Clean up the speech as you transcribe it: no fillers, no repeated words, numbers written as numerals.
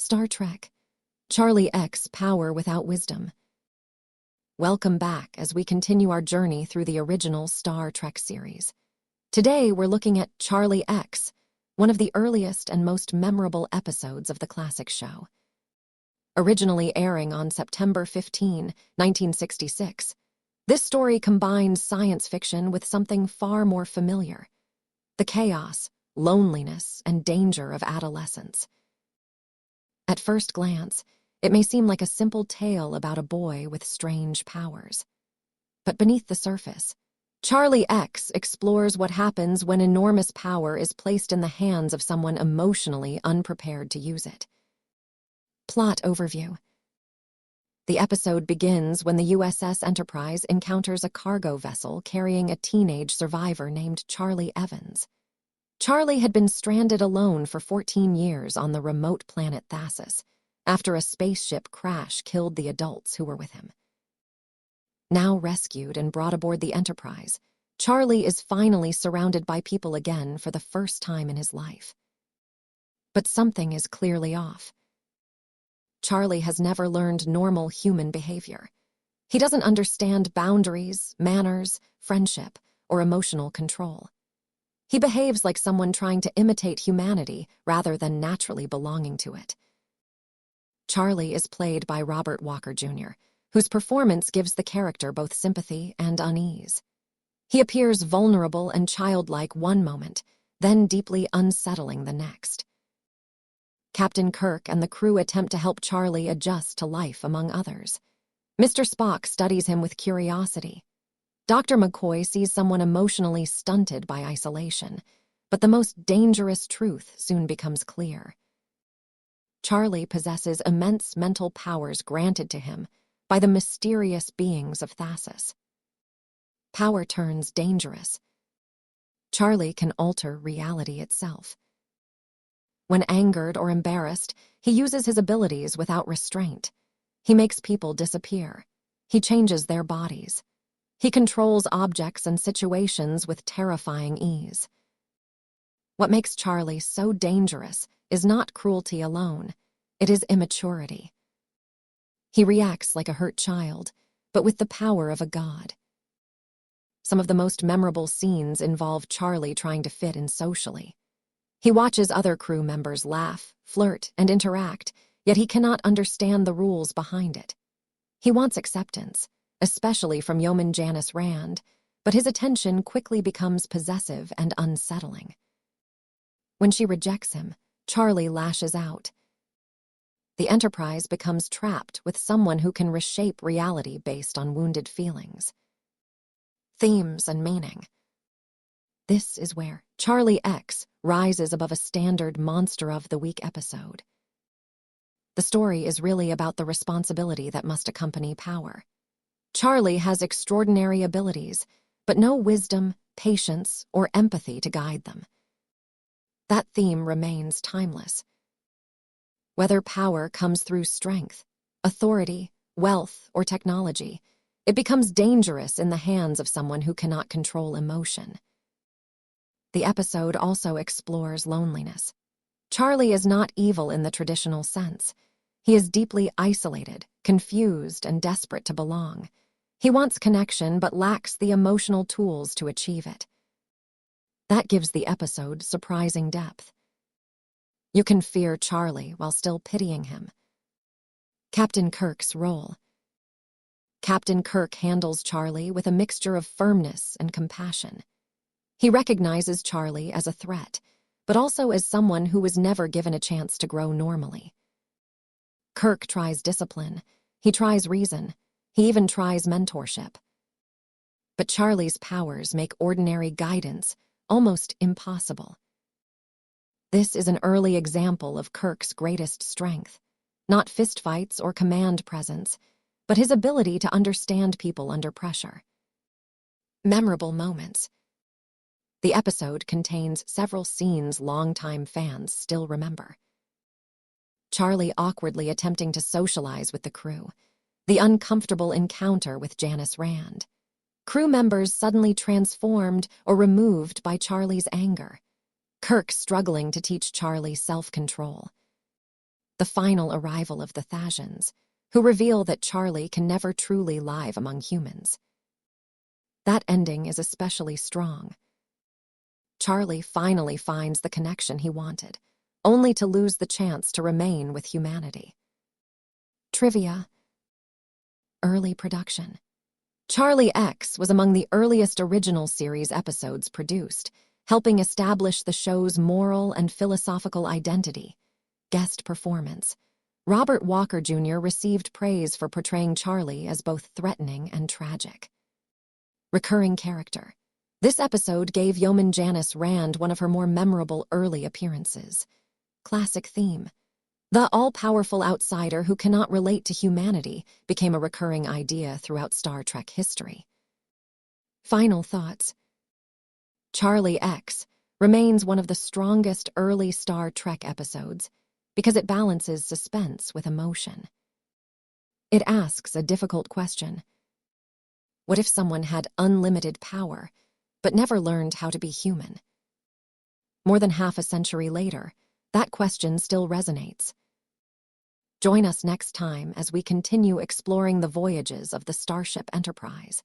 Star Trek, Charlie X, Power Without Wisdom. Welcome back as we continue our journey through the original Star Trek series. Today we're looking at Charlie X, one of the earliest and most memorable episodes of the classic show. Originally airing on September 15, 1966, this story combines science fiction with something far more familiar: the chaos, loneliness, and danger of adolescence. At first glance, it may seem like a simple tale about a boy with strange powers. But beneath the surface, Charlie X explores what happens when enormous power is placed in the hands of someone emotionally unprepared to use it. Plot overview. The episode begins when the USS Enterprise encounters a cargo vessel carrying a teenage survivor named Charlie Evans. Charlie had been stranded alone for 14 years on the remote planet Thasus, after a spaceship crash killed the adults who were with him. Now rescued and brought aboard the Enterprise, Charlie is finally surrounded by people again for the first time in his life. But something is clearly off. Charlie has never learned normal human behavior. He doesn't understand boundaries, manners, friendship, or emotional control. He behaves like someone trying to imitate humanity rather than naturally belonging to it. Charlie is played by Robert Walker Jr., whose performance gives the character both sympathy and unease. He appears vulnerable and childlike one moment, then deeply unsettling the next. Captain Kirk and the crew attempt to help Charlie adjust to life among others. Mr. Spock studies him with curiosity. Dr. McCoy sees someone emotionally stunted by isolation, but the most dangerous truth soon becomes clear. Charlie possesses immense mental powers granted to him by the mysterious beings of Thasus. Power turns dangerous. Charlie can alter reality itself. When angered or embarrassed, he uses his abilities without restraint. He makes people disappear. He changes their bodies. He controls objects and situations with terrifying ease. What makes Charlie so dangerous is not cruelty alone. It is immaturity. He reacts like a hurt child, but with the power of a god. Some of the most memorable scenes involve Charlie trying to fit in socially. He watches other crew members laugh, flirt, and interact, yet he cannot understand the rules behind it. He wants acceptance, especially from yeoman Janice Rand, but his attention quickly becomes possessive and unsettling. When she rejects him, Charlie lashes out. The Enterprise becomes trapped with someone who can reshape reality based on wounded feelings. Themes and meaning. This is where Charlie X rises above a standard Monster of the Week episode. The story is really about the responsibility that must accompany power. Charlie has extraordinary abilities, but no wisdom, patience, or empathy to guide them. That theme remains timeless. Whether power comes through strength, authority, wealth, or technology, it becomes dangerous in the hands of someone who cannot control emotion. The episode also explores loneliness. Charlie is not evil in the traditional sense. He is deeply isolated, confused, and desperate to belong. He wants connection but lacks the emotional tools to achieve it. That gives the episode surprising depth. You can fear Charlie while still pitying him. Captain Kirk's role. Captain Kirk handles Charlie with a mixture of firmness and compassion. He recognizes Charlie as a threat, but also as someone who was never given a chance to grow normally. Kirk tries discipline. He tries reason. He even tries mentorship. But Charlie's powers make ordinary guidance almost impossible. This is an early example of Kirk's greatest strength, not fistfights or command presence, but his ability to understand people under pressure. Memorable moments. The episode contains several scenes longtime fans still remember. Charlie awkwardly attempting to socialize with the crew, the uncomfortable encounter with Janice Rand, crew members suddenly transformed or removed by Charlie's anger, Kirk struggling to teach Charlie self-control. the final arrival of the Thasians, who reveal that Charlie can never truly live among humans. That ending is especially strong. Charlie finally finds the connection he wanted, only to lose the chance to remain with humanity. Trivia. Early production. Charlie X was among the earliest original series episodes produced, helping establish the show's moral and philosophical identity. Guest performance. Robert Walker Jr. received praise for portraying Charlie as both threatening and tragic. Recurring character. This episode gave Yeoman Janice Rand one of her more memorable early appearances. Classic theme. The all-powerful outsider who cannot relate to humanity became a recurring idea throughout Star Trek history. Final thoughts. Charlie X remains one of the strongest early Star Trek episodes because it balances suspense with emotion. It asks a difficult question. What if someone had unlimited power, but never learned how to be human? More than half a century later, that question still resonates. Join us next time as we continue exploring the voyages of the Starship Enterprise.